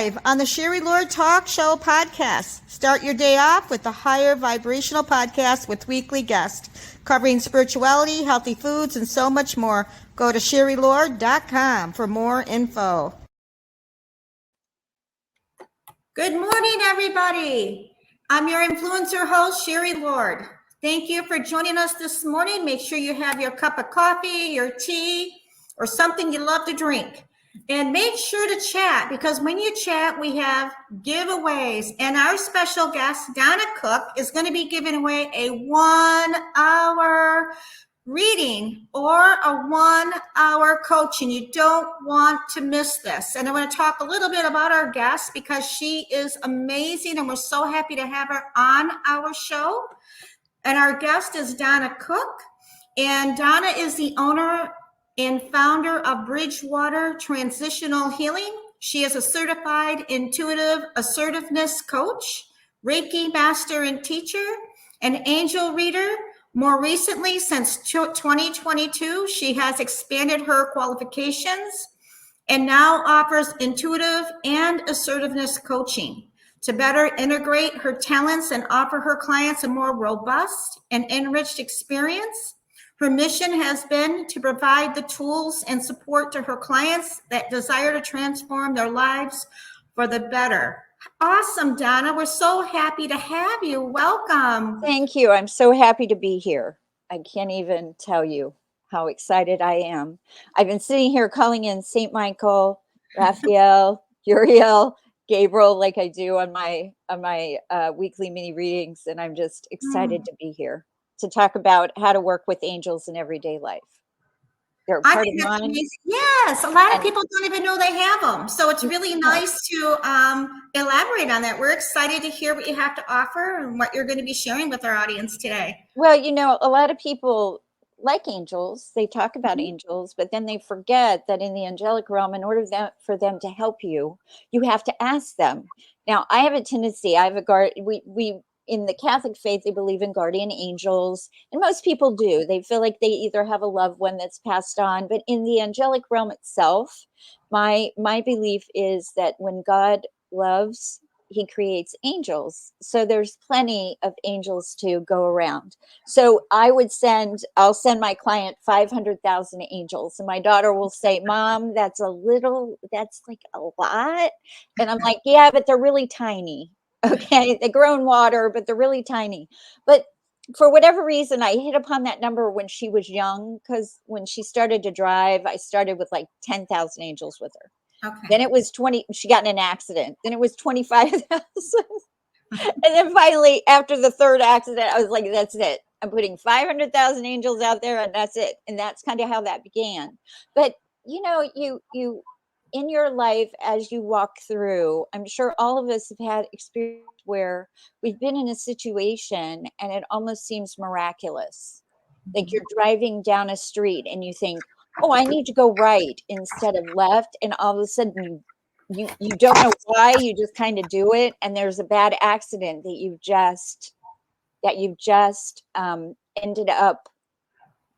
On the Sherry Lord Talk Show podcast. Start your day off with the Higher Vibrational Podcast with weekly guests covering spirituality, healthy foods, and so much more. Go to SherryLord.com for more info. Good morning, everybody. I'm your influencer host, Sherry Lord. Thank you for joining us this morning. Make sure you have your cup of coffee, your tea, or something you love to drink. And make sure to chat, because when you chat, we have giveaways. And our special guest, Donna Cook, is going to be giving away a 1 hour reading or a 1 hour coaching. You don't want to miss this. And I want to talk a little bit about our guest because she is amazing and we're so happy to have her on our show. And our guest is Donna Cook. And Donna is the owner and founder of Bridgewater Transitional Healing. She is a certified intuitive assertiveness coach, Reiki master and teacher, an angel reader. More recently, since 2022, she has expanded her qualifications and now offers intuitive and assertiveness coaching to better integrate her talents and offer her clients a more robust and enriched experience. Her mission has been to provide the tools and support to her clients that desire to transform their lives for the better. Awesome, Donna. We're so happy to have you. Welcome. Thank you. I'm so happy to be here. I can't even tell you how excited I am. I've been sitting here calling in St. Michael, Raphael, Uriel, Gabriel, like I do on my weekly mini readings, and I'm just excited to be here to talk about how to work with angels in everyday life. They're part of mine. Yes, a lot of people don't even know they have them. So it's really nice to elaborate on that. We're excited to hear what you have to offer and what you're going to be sharing with our audience today. Well, you know, a lot of people like angels. They talk about angels, but then they forget that in the angelic realm, in order for them to help you, you have to ask them. Now, I have a tendency, I have a guard, we in the Catholic faith, they believe in guardian angels, and most people do. They feel like they either have a loved one that's passed on, but in the angelic realm itself, my belief is that when God loves, he creates angels. So there's plenty of angels to go around. So I'll send my client 500,000 angels. And my daughter will say, Mom, that's like a lot. And I'm like, yeah, but they're really tiny. Okay. They grow in water, but they're really tiny. But for whatever reason, I hit upon that number when she was young, because when she started to drive, I started with like 10,000 angels with her. Okay. Then it was 20, she got in an accident. Then it was 25,000. And then finally, after the third accident, I was like, that's it. I'm putting 500,000 angels out there and that's it. And that's kind of how that began. But, you know, you in your life, as you walk through, I'm sure all of us have had experience where we've been in a situation and it almost seems miraculous. Like you're driving down a street and you think, oh, I need to go right instead of left. And all of a sudden you don't know why, you just kind of do it. And there's a bad accident that you've just ended up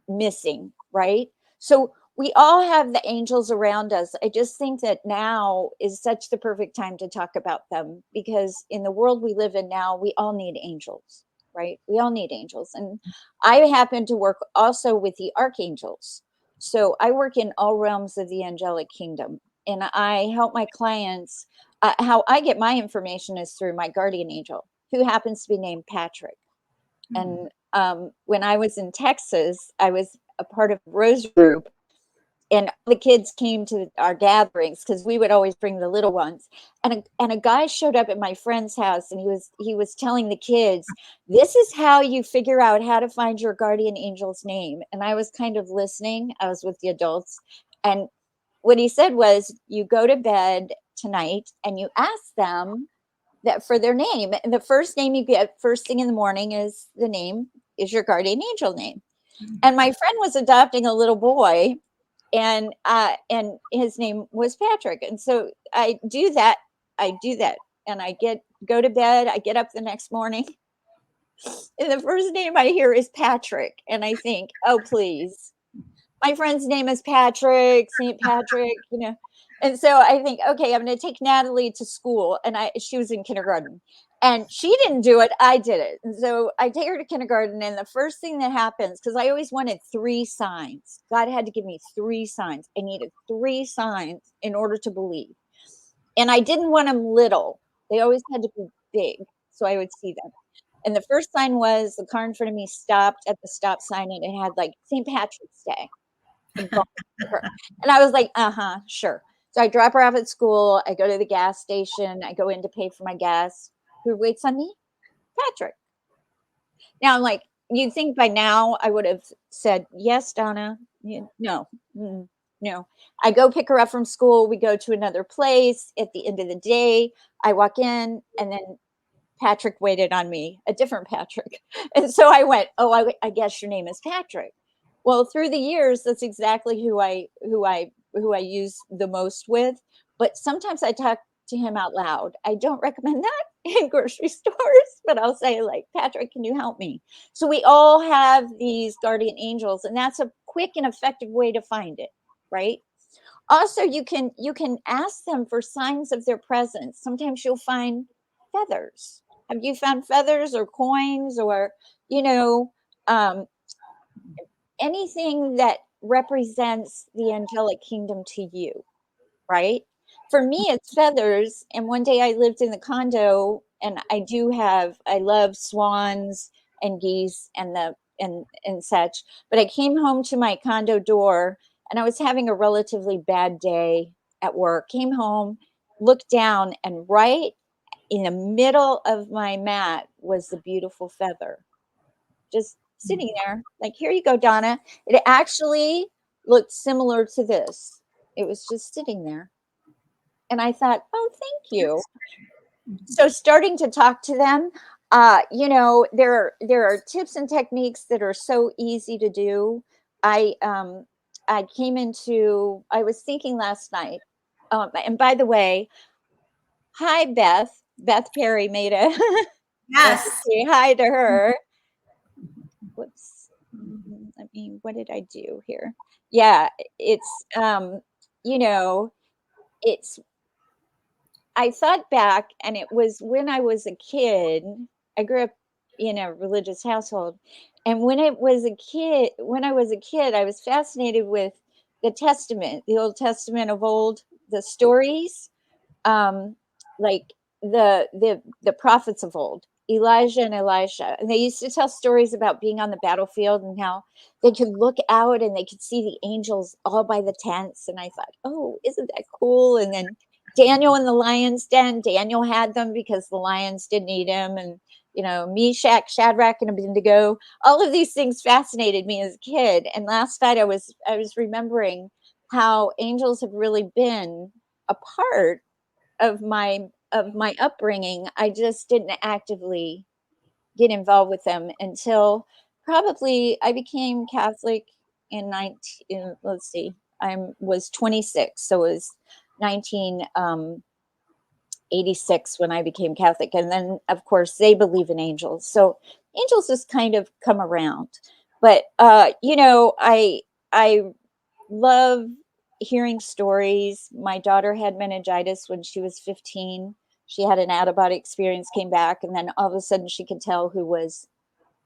missing, right? So we all have the angels around us. I just think that now is such the perfect time to talk about them, because in the world we live in now, we all need angels, right? We all need angels. And I happen to work also with the archangels. So I work in all realms of the angelic kingdom, and I help my clients. How I get my information is through my guardian angel, who happens to be named Patrick. And when I was in Texas, I was a part of Rose Group, and the kids came to our gatherings because we would always bring the little ones. And a guy showed up at my friend's house, and he was telling the kids, this is how you figure out how to find your guardian angel's name. And I was kind of listening. I was with the adults. And what he said was, you go to bed tonight and you ask them that for their name. And the first name you get first thing in the morning is your guardian angel name. And my friend was adopting a little boy, and his name was Patrick. And so I do that, and I go to bed. I get up the next morning, and the first name I hear is Patrick, and I think, oh please, my friend's name is Patrick, St. Patrick, you know. And so I think, okay, I'm going to take Natalie to school. And she was in kindergarten and she didn't do it. I did it. And so I take her to kindergarten. And the first thing that happens, because I always wanted 3 signs, God had to give me 3 signs. I needed 3 signs in order to believe. And I didn't want them little. They always had to be big so I would see them. And the first sign was the car in front of me stopped at the stop sign and it had like St. Patrick's Day. And I was like, sure. So I drop her off at school. I go to the gas station. I go in to pay for my gas. Who waits on me? Patrick. Now I'm like, you'd think by now I would have said, yes, Donna. No, no. I go pick her up from school. We go to another place. At the end of the day, I walk in and then Patrick waited on me, a different Patrick. And so I went, oh, I guess your name is Patrick. Well, through the years, that's exactly who I use the most with. But sometimes I talk to him out loud. I don't recommend that in grocery stores, but I'll say like, Patrick, can you help me? So we all have these guardian angels, and that's a quick and effective way to find it, right? Also, you can ask them for signs of their presence. Sometimes you'll find feathers. Have you found feathers or coins or, um, anything that represents the angelic kingdom to you, right? For me, it's feathers. And one day I lived in the condo, and I love swans and geese and such. But I came home to my condo door, and I was having a relatively bad day at work. Came home, looked down, and right in the middle of my mat was the beautiful feather, just sitting there. Like, here you go, Donna. It actually looked similar to this. It was just sitting there. And I thought, oh, thank you. So starting to talk to them, there are tips and techniques that are so easy to do. I was thinking last night, and by the way, hi Beth. Beth Perry made a Yes. say hi to her. Whoops. What did I do here? Yeah, it's it's I thought back, and it was when I was a kid. I grew up in a religious household, and when I was a kid, I was fascinated with the Testament, the Old Testament of old, the stories, like the prophets of old, Elijah and Elisha, and they used to tell stories about being on the battlefield and how they could look out and they could see the angels all by the tents. And I thought, oh, isn't that cool? And then Daniel in the lion's den. Daniel had them because the lions didn't eat him. And, Meshach, Shadrach, and Abednego. All of these things fascinated me as a kid. And last night I was remembering how angels have really been a part of my upbringing. I just didn't actively get involved with them until probably I became Catholic in 19. Let's see, I was 26, so it was 1986 when I became Catholic, and then of course they believe in angels. So angels just kind of come around, but I love hearing stories. My daughter had meningitis when she was 15. She had an out-of-body experience, came back, and then all of a sudden she could tell who was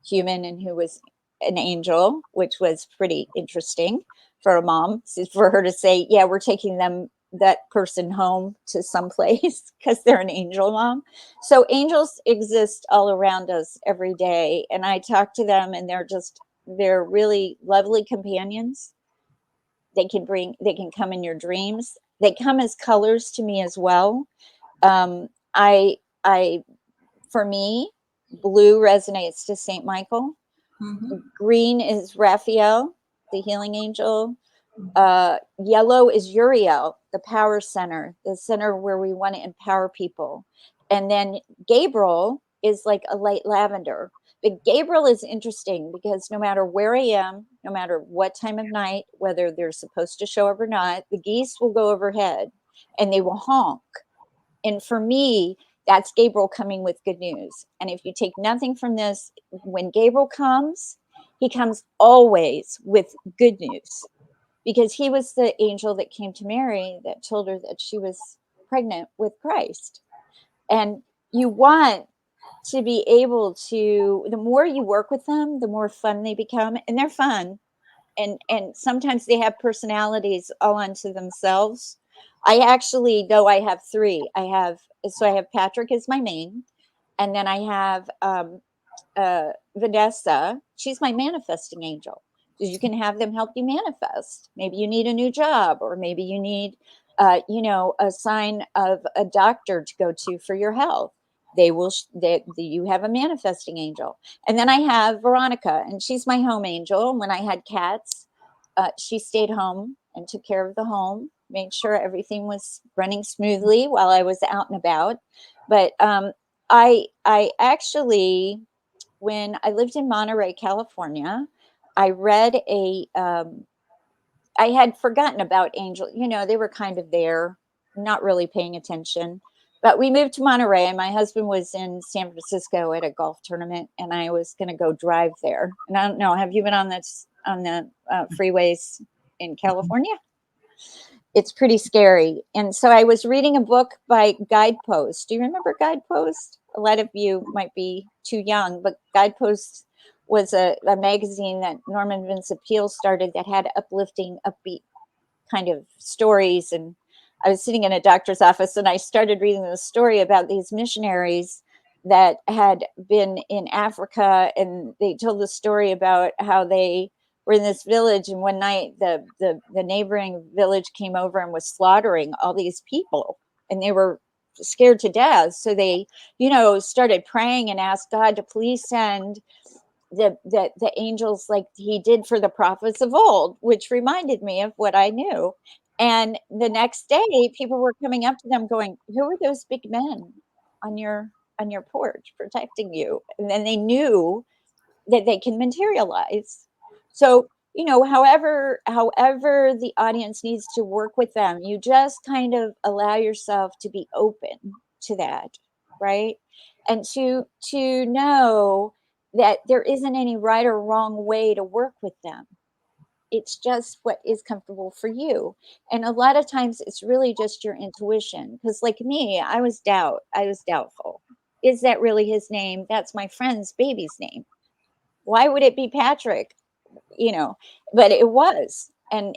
human and who was an angel, which was pretty interesting for a mom, for her to say, yeah, we're taking that person home to someplace because they're an angel, mom. So angels exist all around us every day. And I talk to them, and they're really lovely companions. They can come in your dreams. They come as colors to me as well. I for me, blue resonates to Saint Michael. Mhm. Green is Raphael, the healing angel. Yellow is Uriel, the power center, the center where we want to empower people. And then Gabriel is like a light lavender. But Gabriel is interesting because no matter where I am, no matter what time of night, whether they're supposed to show up or not, the geese will go overhead and they will honk. And for me, that's Gabriel coming with good news. And if you take nothing from this, when Gabriel comes, he comes always with good news. because he was the angel that came to Mary that told her that she was pregnant with Christ. And you want to be able to, the more you work with them, the more fun they become, and they're fun. And sometimes they have personalities all unto themselves. I actually, though I have three, I have Patrick as my main, and then I have Vanessa. She's my manifesting angel, because you can have them help you manifest. Maybe you need a new job, or maybe you need, a sign of a doctor to go to for your health. They will. You have a manifesting angel, and then I have Veronica, and she's my home angel. And when I had cats, she stayed home and took care of the home, made sure everything was running smoothly while I was out and about. But I actually, when I lived in Monterey, California, I read I had forgotten about angel. They were kind of there, not really paying attention. But we moved to Monterey, and my husband was in San Francisco at a golf tournament, and I was going to go drive there. And I don't know, have you been on the freeways in California? It's pretty scary. And so I was reading a book by Guidepost. Do you remember Guidepost? A lot of you might be too young, but Guidepost was a magazine that Norman Vincent Peale started that had uplifting, upbeat kind of stories. And I was sitting in a doctor's office, and I started reading the story about these missionaries that had been in Africa, and they told the story about how they were in this village, and one night the neighboring village came over and was slaughtering all these people, and they were scared to death. So they, started praying and asked God to please send the angels like he did for the prophets of old, which reminded me of what I knew. And the next day, people were coming up to them going, "Who are those big men on your porch protecting you?" And then they knew that they can materialize. So, however the audience needs to work with them, you just kind of allow yourself to be open to that, right? And to know that there isn't any right or wrong way to work with them. It's just what is comfortable for you. And a lot of times it's really just your intuition. Because like me, I was doubtful. Is that really his name? That's my friend's baby's name. Why would it be Patrick? But it was. And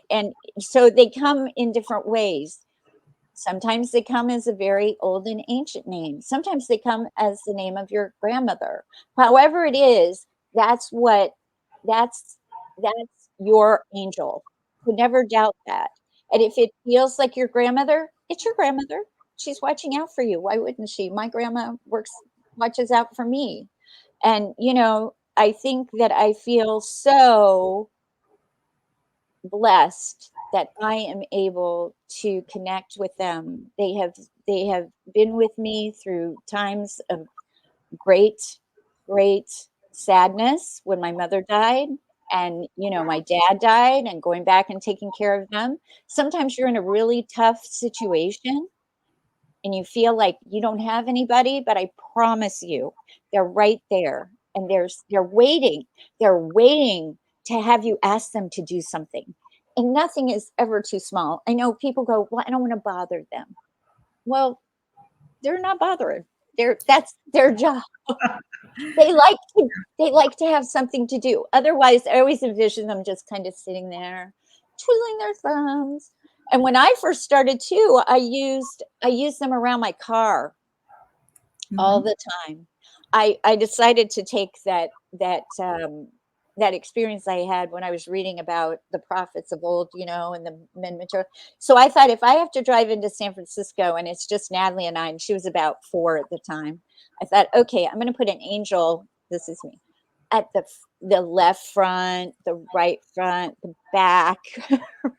so they come in different ways. Sometimes they come as a very old and ancient name. Sometimes they come as the name of your grandmother. However it is, that's your angel. So never doubt that. And if it feels like your grandmother, it's your grandmother. She's watching out for you. Why wouldn't she? My grandma watches out for me. And I think that I feel so blessed that I am able to connect with them. They have been with me through times of great, great sadness when my mother died, and my dad died, and going back and taking care of them. Sometimes you're in a really tough situation and you feel like you don't have anybody, but I promise you, they're right there, and they're waiting. They're waiting to have you ask them to do something. And nothing is ever too small. I know people go, "Well, I don't want to bother them." Well, they're not bothering. That's their job. They like to have something to do. Otherwise, I always envision them just kind of sitting there, twiddling their thumbs. And when I first started too, I used them around my car all the time. I decided to take that experience I had when I was reading about the prophets of old, and the men mature. So I thought, if I have to drive into San Francisco and it's just Natalie and I, and she was about 4 at the time, I thought, okay, I'm going to put an angel. This is me at the left front, the right front, the back,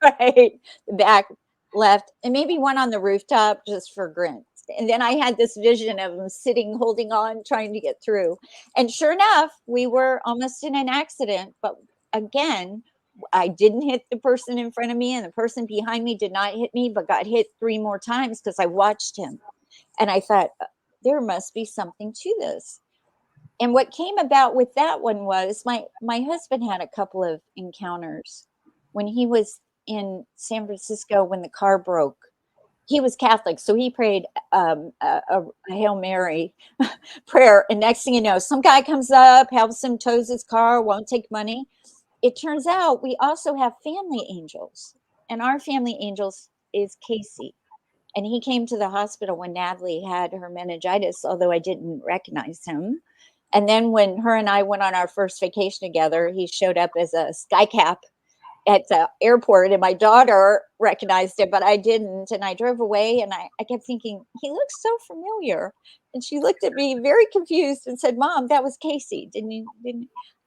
right, the back, left, and maybe one on the rooftop just for grins. And then I had this vision of them sitting, holding on, trying to get through. And sure enough, we were almost in an accident. But again, I didn't hit the person in front of me, and the person behind me did not hit me, but got hit 3 more times because I watched him. And I thought, there must be something to this. And what came about with that one was my husband had a couple of encounters when he was in San Francisco when the car broke. He was Catholic, so he prayed a Hail Mary prayer. And next thing you know, some guy comes up, helps him, tows his car, won't take money. It turns out we also have family angels, and our family angels is Casey. And he came to the hospital when Natalie had her meningitis, although I didn't recognize him. And then when her and I went on our first vacation together, he showed up as a skycap at the airport, and my daughter recognized it, but I didn't. And I drove away, and I kept thinking, he looks so familiar. And she looked at me very confused and said, Mom, that was Casey. Didn't you?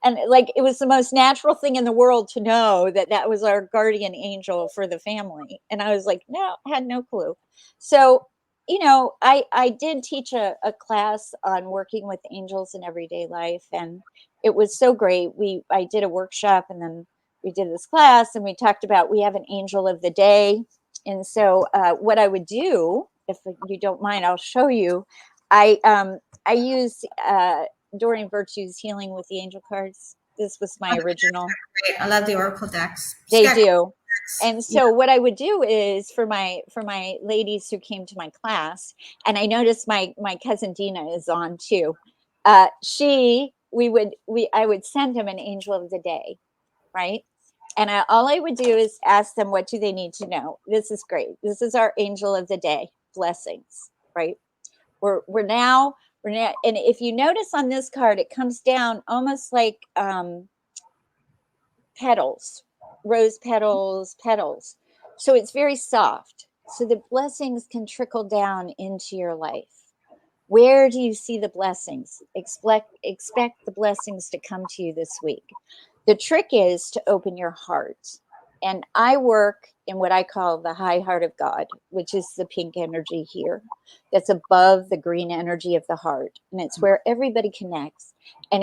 And like, it was the most natural thing in the world to know that that was our guardian angel for the family. And I was like, no, I had no clue. So, I did teach a class on working with angels in everyday life. And it was so great. I did a workshop, and then we did this class, and we talked about, we have an angel of the day. And so what I would do, if you don't mind, I'll show you. I use Doreen Virtue's Healing with the Angel cards. This was my original. Great. I love the Oracle decks. They Sketch do. decks. And so what I would do is for my ladies who came to my class, and I noticed my cousin Dina is on too. I would send them an angel of the day, right? And all I would do is ask them, what do they need to know? This is great. This is our angel of the day. Blessings, right? We're now, and if you notice on this card, it comes down almost like petals, rose petals. So it's very soft. So the blessings can trickle down into your life. Where do you see the blessings? Expect the blessings to come to you this week. The trick is to open your heart. And I work in what I call the high heart of God, which is the pink energy here, that's above the green energy of the heart. And it's where everybody connects. And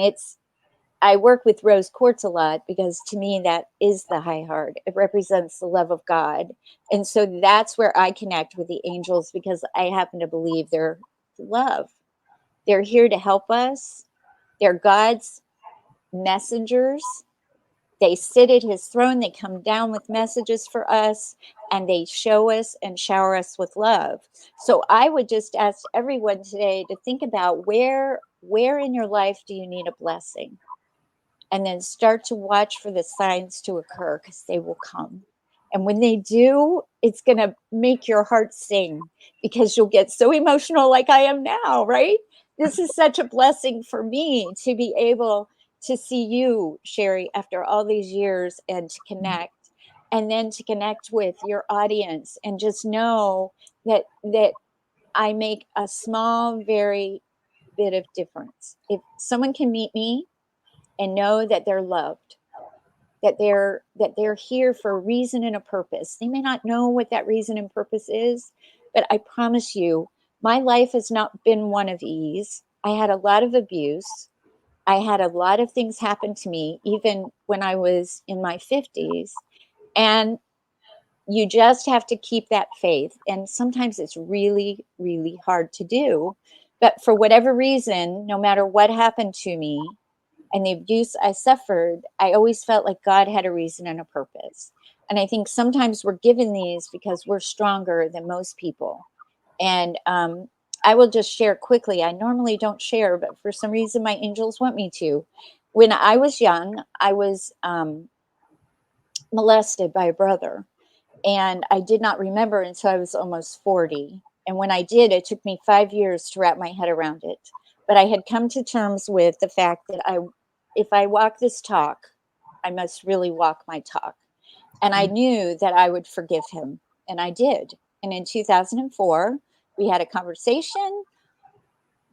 I work with rose quartz a lot because to me, that is the high heart. It represents the love of God. And so that's where I connect with the angels, because I happen to believe they're love. They're here to help us. They're God's messengers. They sit at his throne, they come down with messages for us, and they show us and shower us with love. So I would just ask everyone today to think about where in your life do you need a blessing? And then start to watch for the signs to occur, because they will come. And when they do, it's going to make your heart sing, because you'll get so emotional like I am now, right? This is such a blessing for me to be able to see you, Sherry, after all these years, and to connect, and then to connect with your audience, and just know that I make a small, very bit of difference. If someone can meet me and know that they're loved, that they're here for a reason and a purpose. They may not know what that reason and purpose is, but I promise you, my life has not been one of ease. I had a lot of abuse. I had a lot of things happen to me, even when I was in my 50s. And you just have to keep that faith. And sometimes it's really, really hard to do. But for whatever reason, no matter what happened to me and the abuse I suffered, I always felt like God had a reason and a purpose. And I think sometimes we're given these because we're stronger than most people. And I will just share quickly. I normally don't share, but for some reason, my angels want me to. When I was young, I was molested by a brother. And I did not remember until I was almost 40. And when I did, it took me 5 years to wrap my head around it. But I had come to terms with the fact that if I walk this talk, I must really walk my talk. And I knew that I would forgive him. And I did. And in 2004, we had a conversation.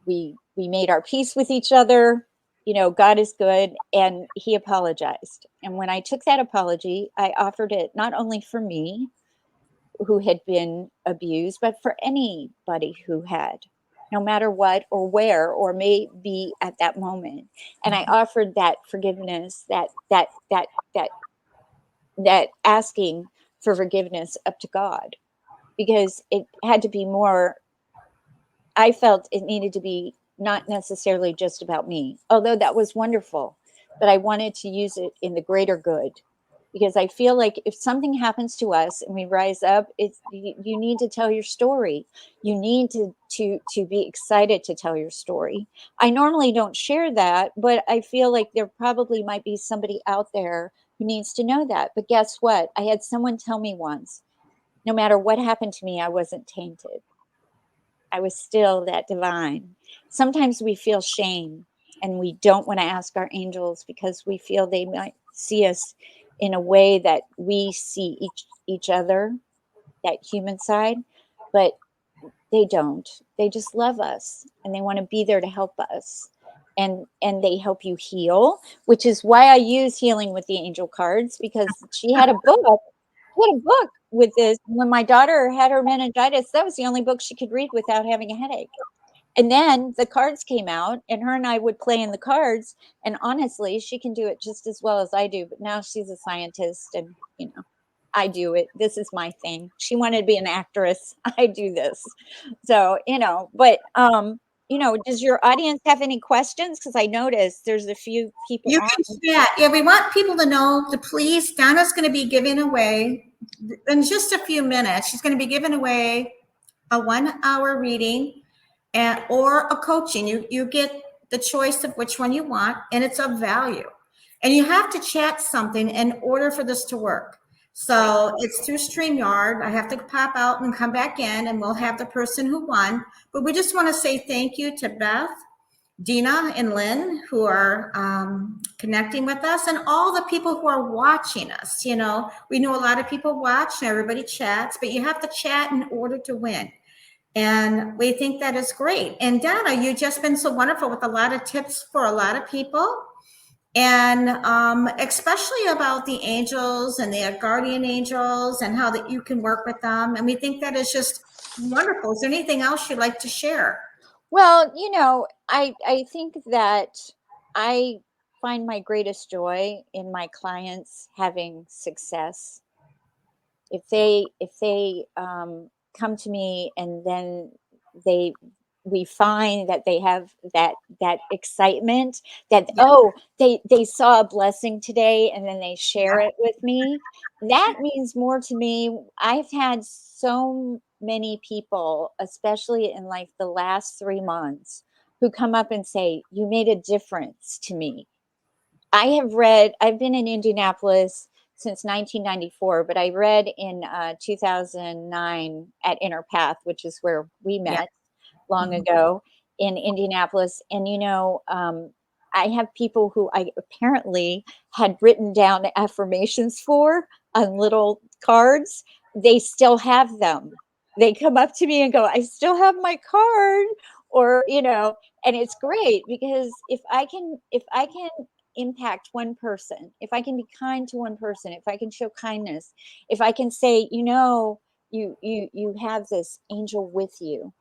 We made our peace with each other. God is good. And he apologized. And when I took that apology, I offered it not only for me, who had been abused, but for anybody who had, no matter what or where or may be at that moment. And I offered that forgiveness, that asking for forgiveness up to God, because it had to be more. I felt it needed to be not necessarily just about me, although that was wonderful, but I wanted to use it in the greater good, because I feel like if something happens to us and we rise up, it's you need to tell your story. You need to be excited to tell your story. I normally don't share that, but I feel like there probably might be somebody out there who needs to know that. But guess what? I had someone tell me once, no matter what happened to me, I wasn't tainted. I was still that divine. Sometimes we feel shame and we don't want to ask our angels because we feel they might see us in a way that we see each other, that human side, but they don't. They just love us and they want to be there to help us. And they help you heal, which is why I use healing with the angel cards, because she had a book. She had a book with this. When my daughter had her meningitis, that was the only book she could read without having a headache. And then the cards came out, and her and I would play in the cards. And honestly, she can do it just as well as I do. But now she's a scientist, and I do it. This is my thing. She wanted to be an actress. I do this. So, but does your audience have any questions? Because I noticed there's a few people You on. can chat. Yeah, we want people to know to please. Donna's going to be giving away in just a few minutes. She's going to be giving away a 1 hour reading or a coaching. You get the choice of which one you want, and it's of value. And you have to chat something in order for this to work. So it's through StreamYard. I have to pop out and come back in, and we'll have the person who won. But we just want to say thank you to Beth, Dina, and Lynn, who are connecting with us, and all the people who are watching us. We know a lot of people watch and everybody chats, but you have to chat in order to win. And we think that is great. And Donna, you've just been so wonderful with a lot of tips for a lot of people. And especially about the angels and the guardian angels and how that you can work with them. And we think that is just wonderful. Is there anything else you'd like to share? Well, I think that I find my greatest joy in my clients having success. If they come to me and then we find that they have that excitement, that they saw a blessing today and then they share it with me, that means more to me. I've had so many people, especially in like the last 3 months, who come up and say, you made a difference to me. I've been in Indianapolis since 1994, but I read in 2009 at Inner Path, which is where we met long ago in Indianapolis. And, I have people who I apparently had written down affirmations for on little cards. They still have them. They come up to me and go, I still have my card. Or, and it's great because if I can impact one person, if I can be kind to one person, if I can show kindness, if I can say, you have this angel with you,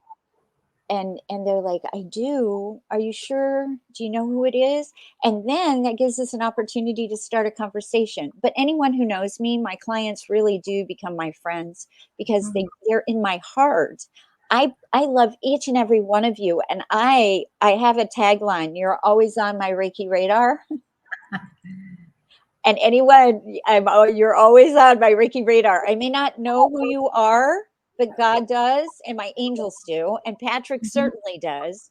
and they're like, I do. Are you sure? Do you know who it is? And then that gives us an opportunity to start a conversation. But anyone who knows me, my clients really do become my friends because they're in my heart. I love each and every one of you. And I have a tagline: you're always on my Reiki radar. And you're always on my Reiki radar. I may not know who you are, but God does, and my angels do, and Patrick certainly does.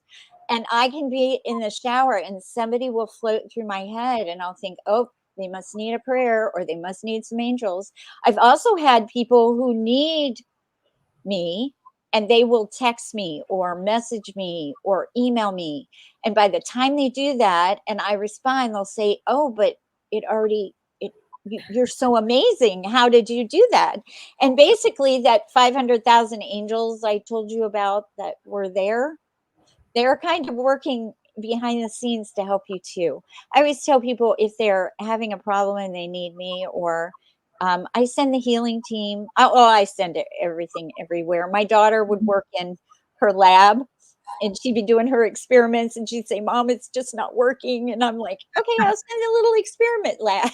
And I can be in the shower and somebody will float through my head and I'll think, oh, they must need a prayer or they must need some angels. I've also had people who need me and they will text me or message me or email me. And by the time they do that and I respond, they'll say, oh, but you're so amazing. How did you do that? And basically that 500,000 angels I told you about that were there, they're kind of working behind the scenes to help you too. I always tell people if they're having a problem and they need me, or I send the healing team. I send everything everywhere. My daughter would work in her lab and she'd be doing her experiments and she'd say, Mom, it's just not working. And I'm like, okay, I'll send a little experiment lab.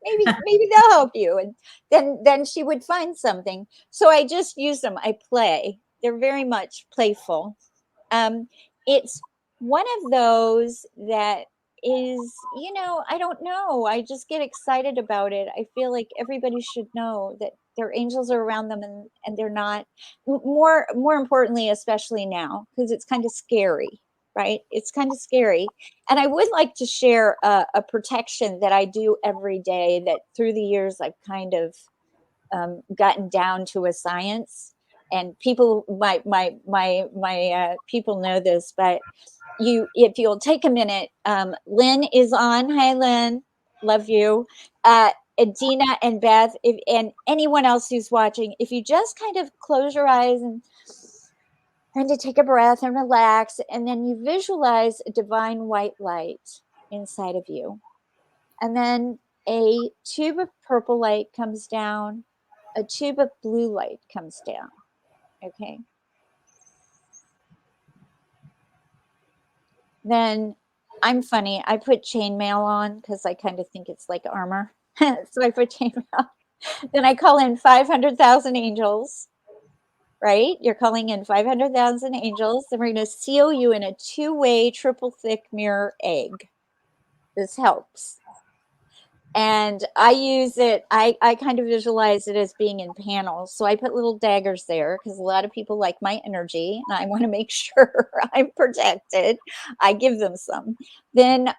maybe they'll help you. And then she would find something. So I just use them. I play. They're very much playful. It's one of those that is, I don't know. I just get excited about it. I feel like everybody should know that their angels are around them, and they're not more importantly, especially now, because it's kind of scary, right? It's kind of scary. And I would like to share a protection that I do every day that through the years I've kind of gotten down to a science. And people, my people know this, but if you'll take a minute, Lynn is on. Hi, Lynn, love you. Adina and Beth, and anyone else who's watching, if you just kind of close your eyes and kind of take a breath and relax, and then you visualize a divine white light inside of you, and then a tube of purple light comes down, a tube of blue light comes down. Okay. Then I'm funny. I put chainmail on because I kind of think it's like armor. So I put chainmail. Then I call in 500,000 angels, right? You're calling in 500,000 angels. Then we're going to seal you in a 2-way triple thick mirror egg. This helps. And I use it, I kind of visualize it as being in panels. So I put little daggers there because a lot of people like my energy and I want to make sure I'm protected. I give them some. Then,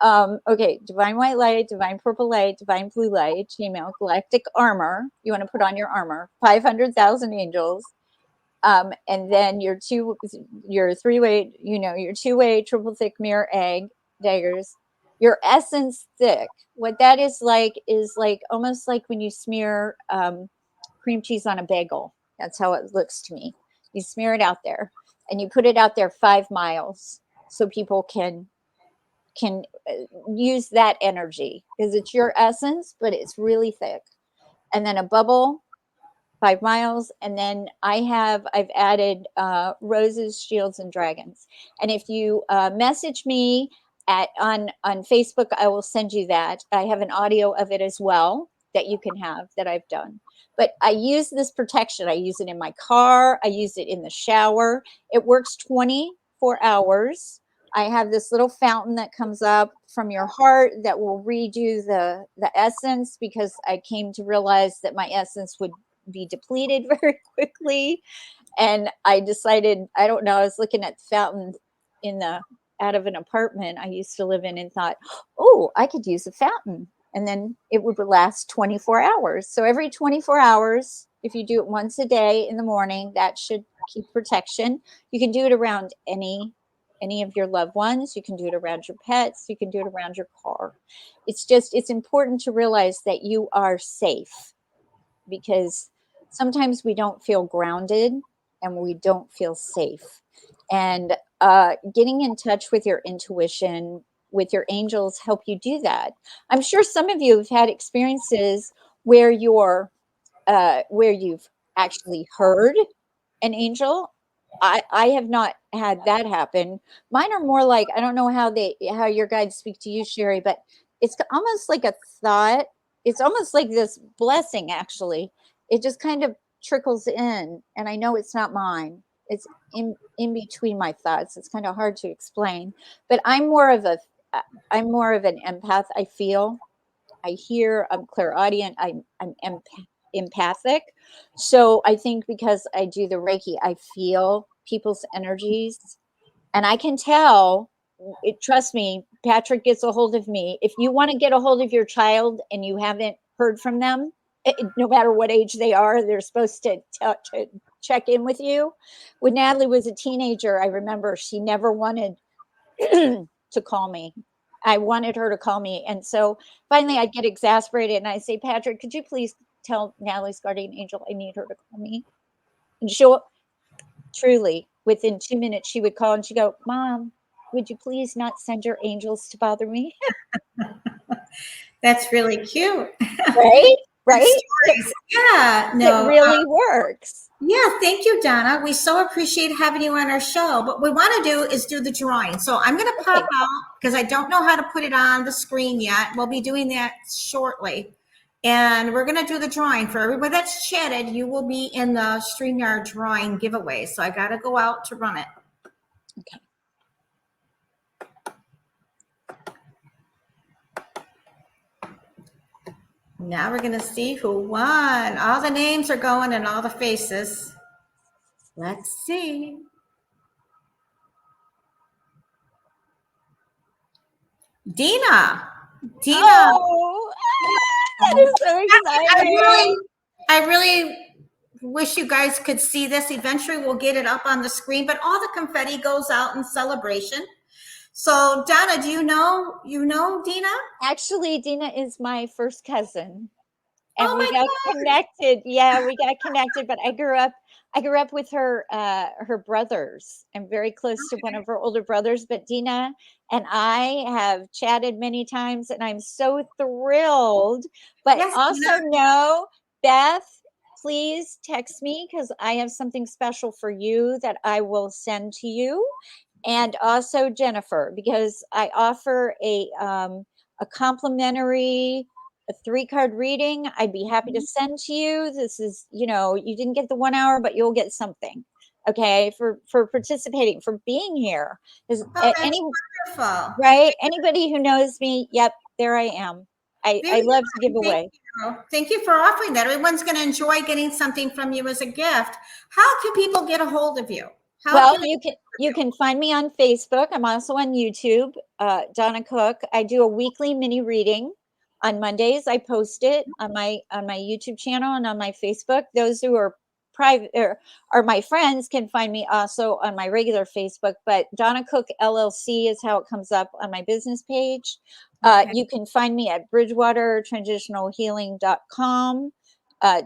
okay, divine white light, divine purple light, divine blue light, chainmail, galactic armor. You want to put on your armor, 500,000 angels. And then your 3-way, your 2-way triple thick mirror egg daggers. Your essence thick. What that is like almost like when you smear cream cheese on a bagel. That's how it looks to me. You smear it out there and you put it out there 5 miles so people can use that energy because it's your essence, but it's really thick. And then a bubble, 5 miles. And then I've added roses, shields, and dragons. And if you message me on Facebook, I will send you that. I have an audio of it as well that you can have that I've done. But I use this protection. I use it in my car. I use it in the shower. It works 24 hours. I have this little fountain that comes up from your heart that will redo the essence because I came to realize that my essence would be depleted very quickly. And I decided, I don't know, I was looking at the fountain out of an apartment I used to live in and thought, oh, I could use a fountain. And then it would last 24 hours. So every 24 hours, if you do it once a day in the morning, that should keep protection. You can do it around any of your loved ones. You can do it around your pets. You can do it around your car. It's important to realize that you are safe because sometimes we don't feel grounded and we don't feel safe. And getting in touch with your intuition, with your angels, help you do that. I'm sure some of you have had experiences where where you've actually heard an angel. I have not had that happen. Mine are more like, I don't know how your guides speak to you, Sherry, but it's almost like a thought. It's almost like this blessing, actually. It just kind of trickles in, and I know it's not mine. It's in between my thoughts. It's kind of hard to explain, but I'm more of an empath. I feel, I hear, I'm clairaudient, I'm empathic. So I think because I do the Reiki, I feel people's energies and I can tell. Trust me, Patrick gets a hold of me. If you want to get a hold of your child and you haven't heard from them, no matter what age they are, they're supposed to check in with you. When Natalie was a teenager, I remember she never wanted to call me. I wanted her to call me. And so finally I'd get exasperated and I'd say, Patrick, could you please tell Natalie's guardian angel I need her to call me? And she'll truly, within 2 minutes, she would call and she'd go, Mom, would you please not send your angels to bother me? That's really cute. Right? Right? Yeah, no. It really works. Yeah, thank you, Donna. We so appreciate having you on our show. What we want to do is do the drawing. So I'm going to pop out because I don't know how to put it on the screen yet. We'll be doing that shortly. And we're going to do the drawing. For everybody that's chatted, you will be in the StreamYard drawing giveaway. So I got to go out to run it. Okay. Now we're going to see who won. All the names are going and all the faces. Let's see. Dina. Oh, that is so exciting. I really wish you guys could see this. Eventually we'll get it up on the screen, but all the confetti goes out in celebration. So Donna, do you know Dina? Actually, Dina is my first cousin. And Oh we my got God. connected. Yeah, we got connected, but I grew up with her brothers. I'm very close to one of her older brothers, but Dina and I have chatted many times and I'm so thrilled. But Yes, also Dina. know, Beth, please text me because I have something special for you that I will send to you. And also Jennifer, because I offer a complimentary a 3-card reading. I'd be happy to send to you. This is, you didn't get the 1 hour, but you'll get something. Okay, for participating, for being here. Is Oh, that's any wonderful. right? Anybody who knows me, yep, there I am. I Very love to give good. away. Thank you for offering that. Everyone's going to enjoy getting something from you as a gift. How can people get a hold of you? How Well, can you can find me on Facebook. I'm also on YouTube, Donna Cook. I do a weekly mini reading on Mondays. I post it on my YouTube channel and on my Facebook. Those who are private or my friends can find me also on my regular Facebook. But Donna Cook LLC is how it comes up on my business page. Okay. You can find me at bridgewatertransitionalhealing.com.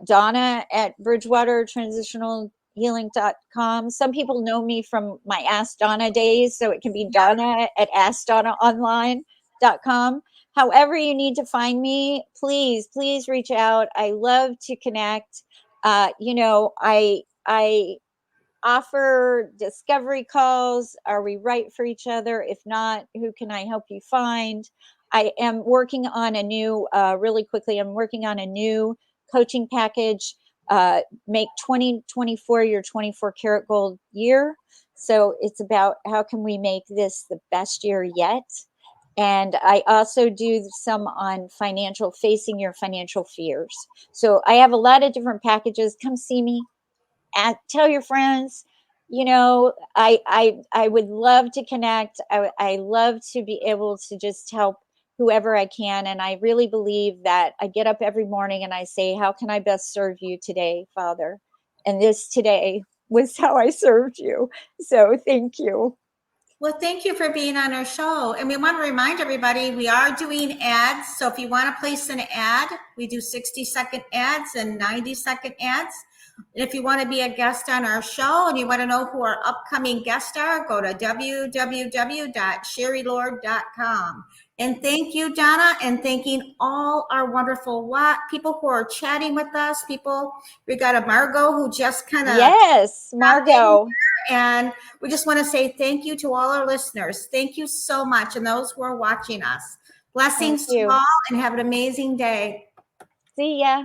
Donna at bridgewatertransitionalhealing.com. Some people know me from my Ask Donna days, so it can be Donna at AskDonnaOnline.com. However you need to find me, please reach out. I love to connect. I offer discovery calls. Are we right for each other? If not, who can I help you find? I am working on a new, really quickly, I'm working on a new coaching package. Make 2024 your 24 karat gold year. So it's about how can we make this the best year yet? And I also do some on facing your financial fears. So I have a lot of different packages. Come see me. Tell your friends. I would love to connect. I love to be able to just help whoever I can. And I really believe that I get up every morning and I say, how can I best serve you today, Father? And this today was how I served you. So thank you. Well, thank you for being on our show. And we want to remind everybody we are doing ads. So if you want to place an ad, we do 60-second ads and 90-second ads. And if you want to be a guest on our show and you want to know who our upcoming guests are, go to www.sherrylord.com. And thank you, Donna, and thanking all our wonderful people who are chatting with us. We got a Margot who just kind of Yes, Margot. and we just want to say thank you to all our listeners. Thank you so much. And those who are watching us. Blessings to all and have an amazing day. See ya.